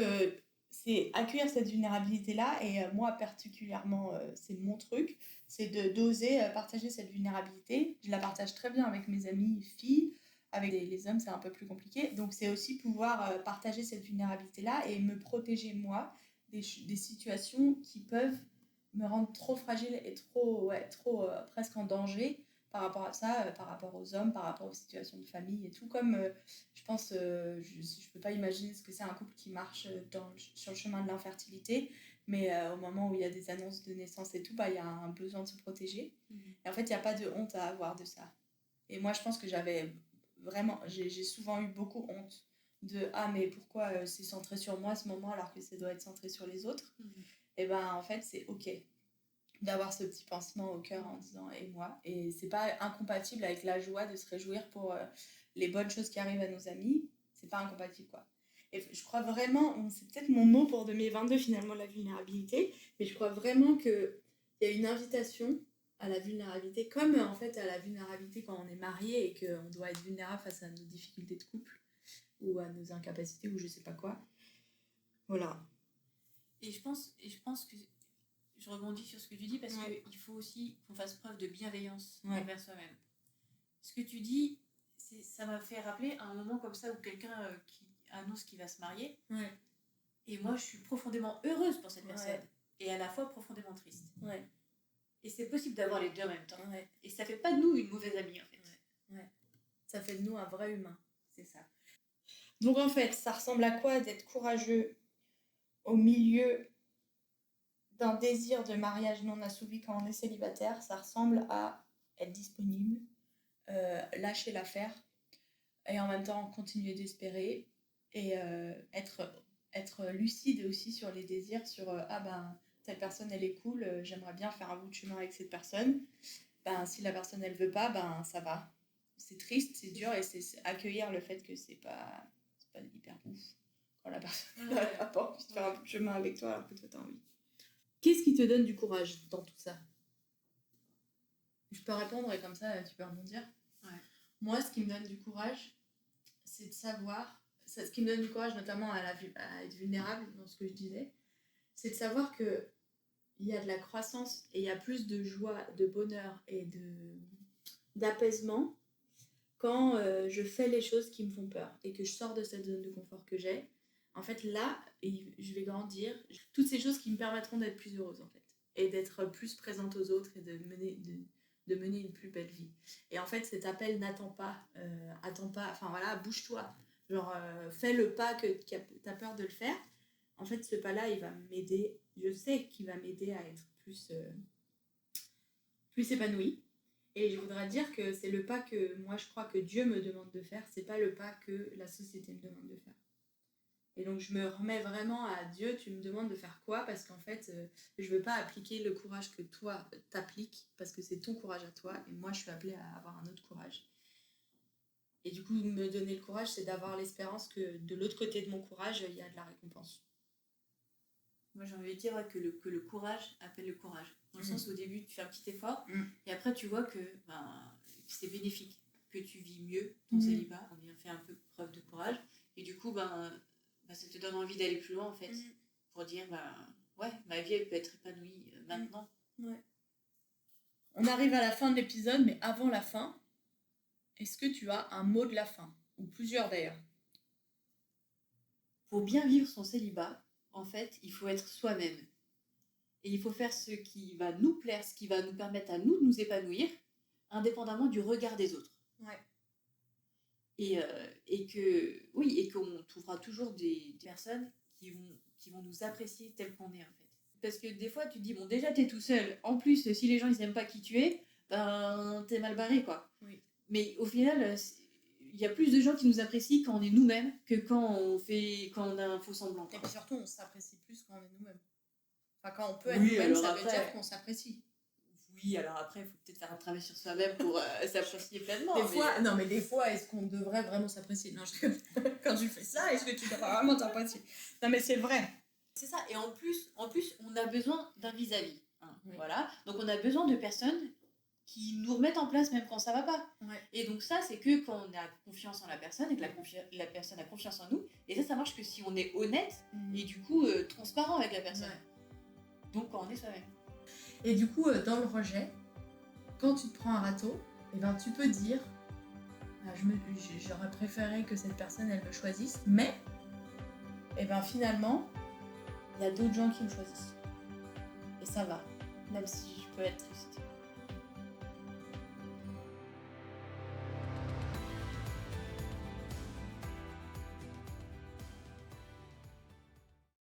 Speaker 1: c'est accueillir cette vulnérabilité-là. Et moi, particulièrement, c'est mon truc, c'est d'oser partager cette vulnérabilité. Je la partage très bien avec mes amis filles. Avec les hommes, c'est un peu plus compliqué. Donc, c'est aussi pouvoir partager cette vulnérabilité-là et me protéger, moi, des situations qui peuvent me rendre trop fragile et trop presque en danger par rapport à ça, par rapport aux hommes, par rapport aux situations de famille et tout. Comme je pense, je peux pas imaginer ce que c'est un couple qui marche sur le chemin de l'infertilité, mais au moment où il y a des annonces de naissance et tout, il y a un besoin de se protéger. Et en fait, il n'y a pas de honte à avoir de ça. Et moi, je pense que j'ai souvent eu beaucoup honte de « Ah, mais pourquoi c'est centré sur moi à ce moment alors que ça doit être centré sur les autres ?» Et en fait, c'est OK d'avoir ce petit pincement au cœur en disant « et moi ?» Et c'est pas incompatible avec la joie de se réjouir pour les bonnes choses qui arrivent à nos amis. C'est pas incompatible, quoi. Et je crois vraiment, c'est peut-être mon mot pour 2022 finalement, la vulnérabilité, mais je crois vraiment qu'il y a une invitation à la vulnérabilité, comme en fait à la vulnérabilité quand on est marié et qu'on doit être vulnérable face à nos difficultés de couple ou à nos incapacités ou je sais pas quoi. Voilà.
Speaker 2: Et je pense que je rebondis sur ce que tu dis parce qu'il faut aussi qu'on fasse preuve de bienveillance envers soi-même. Ce que tu dis, ça m'a fait rappeler un moment comme ça où quelqu'un qui annonce qu'il va se marier. Et moi, je suis profondément heureuse pour cette personne. Et à la fois profondément triste. Et c'est possible d'avoir les deux en même temps. Et ça fait pas de nous une mauvaise amie, en fait.
Speaker 1: Ça fait de nous un vrai humain. C'est ça. Donc, en fait, ça ressemble à quoi d'être courageux au milieu d'un désir de mariage non assouvi quand on est célibataire? Ça ressemble à être disponible, lâcher l'affaire, et en même temps continuer d'espérer, et être lucide aussi sur les désirs, sur cette personne elle est cool, j'aimerais bien faire un bout de chemin avec cette personne. Si la personne elle veut pas, ça va. C'est triste, c'est dur, et c'est accueillir le fait que c'est pas hyper ouf quand la personne n'a pas envie de faire un bout de chemin avec toi alors que toi t'as envie. Qu'est-ce qui te donne du courage dans tout ça? Je peux répondre et comme ça tu peux rebondir. Moi, ce qui me donne du courage, c'est de savoir, ce qui me donne du courage notamment à être vulnérable dans ce que je disais, c'est de savoir que il y a de la croissance et il y a plus de joie, de bonheur et d'apaisement quand je fais les choses qui me font peur et que je sors de cette zone de confort que j'ai. En fait, là, je vais grandir. Toutes ces choses qui me permettront d'être plus heureuse, en fait. Et d'être plus présente aux autres et de mener une plus belle vie. Et en fait, cet appel n'attend pas, enfin voilà, bouge-toi. Genre, fais le pas que t'as peur de le faire. En fait, ce pas-là, il va m'aider. Je sais qu'il va m'aider à être plus épanouie. Et je voudrais dire que c'est le pas que moi je crois que Dieu me demande de faire, c'est pas le pas que la société me demande de faire. Et donc je me remets vraiment à Dieu, tu me demandes de faire quoi? Parce qu'en fait, je veux pas appliquer le courage que toi t'appliques, parce que c'est ton courage à toi, et moi je suis appelée à avoir un autre courage. Et du coup, me donner le courage, c'est d'avoir l'espérance que de l'autre côté de mon courage, il y a de la récompense.
Speaker 2: Moi, j'ai envie de dire que le courage appelle le courage. Dans le sens où au début, tu fais un petit effort, et après, tu vois que c'est bénéfique, que tu vis mieux ton célibat, on a fait un peu preuve de courage, et du coup, ça te donne envie d'aller plus loin, en fait, pour dire, ma vie, elle peut être épanouie maintenant. On arrive à la fin de l'épisode, mais avant la fin, est-ce que tu as un mot de la fin? Ou plusieurs, d'ailleurs. Pour bien vivre son célibat, en fait, il faut être soi-même. Et il faut faire ce qui va nous plaire, ce qui va nous permettre à nous épanouir, indépendamment du regard des autres. Et qu'on trouvera toujours des personnes qui vont nous apprécier tel qu'on est en fait. Parce que des fois tu te dis bon déjà t'es tout seul, en plus si les gens ils aiment pas qui tu es, ben t'es mal barré quoi.
Speaker 1: Oui.
Speaker 2: Mais au final il y a plus de gens qui nous apprécient quand on est nous-mêmes que quand on a un faux semblant.
Speaker 1: Et puis surtout on s'apprécie plus quand on est nous-mêmes. Enfin quand on peut être nous-mêmes, ça veut dire qu'on s'apprécie.
Speaker 2: Oui, alors après, il faut peut-être faire un travail sur soi-même pour s'apprécier pleinement.
Speaker 1: Des fois, est-ce qu'on devrait vraiment s'apprécier? Non, quand tu fais ça, est-ce que tu devrais vraiment t'apprécier? Non, mais c'est vrai.
Speaker 2: C'est ça, et en plus, on a besoin d'un vis-à-vis. Hein,
Speaker 1: oui.
Speaker 2: Voilà, donc on a besoin de personnes qui nous remettent en place même quand ça va pas.
Speaker 1: Ouais.
Speaker 2: Et donc ça, c'est que quand on a confiance en la personne et que la personne a confiance en nous. Et ça marche que si on est honnête et du coup transparent avec la personne. Ouais. Donc quand on est soi-même.
Speaker 1: Et du coup, dans le rejet, quand tu te prends un râteau, eh ben, tu peux dire j'aurais préféré que cette personne elle me choisisse, mais eh ben, finalement, il y a d'autres gens qui me choisissent. Et ça va.
Speaker 2: Même si je peux être triste.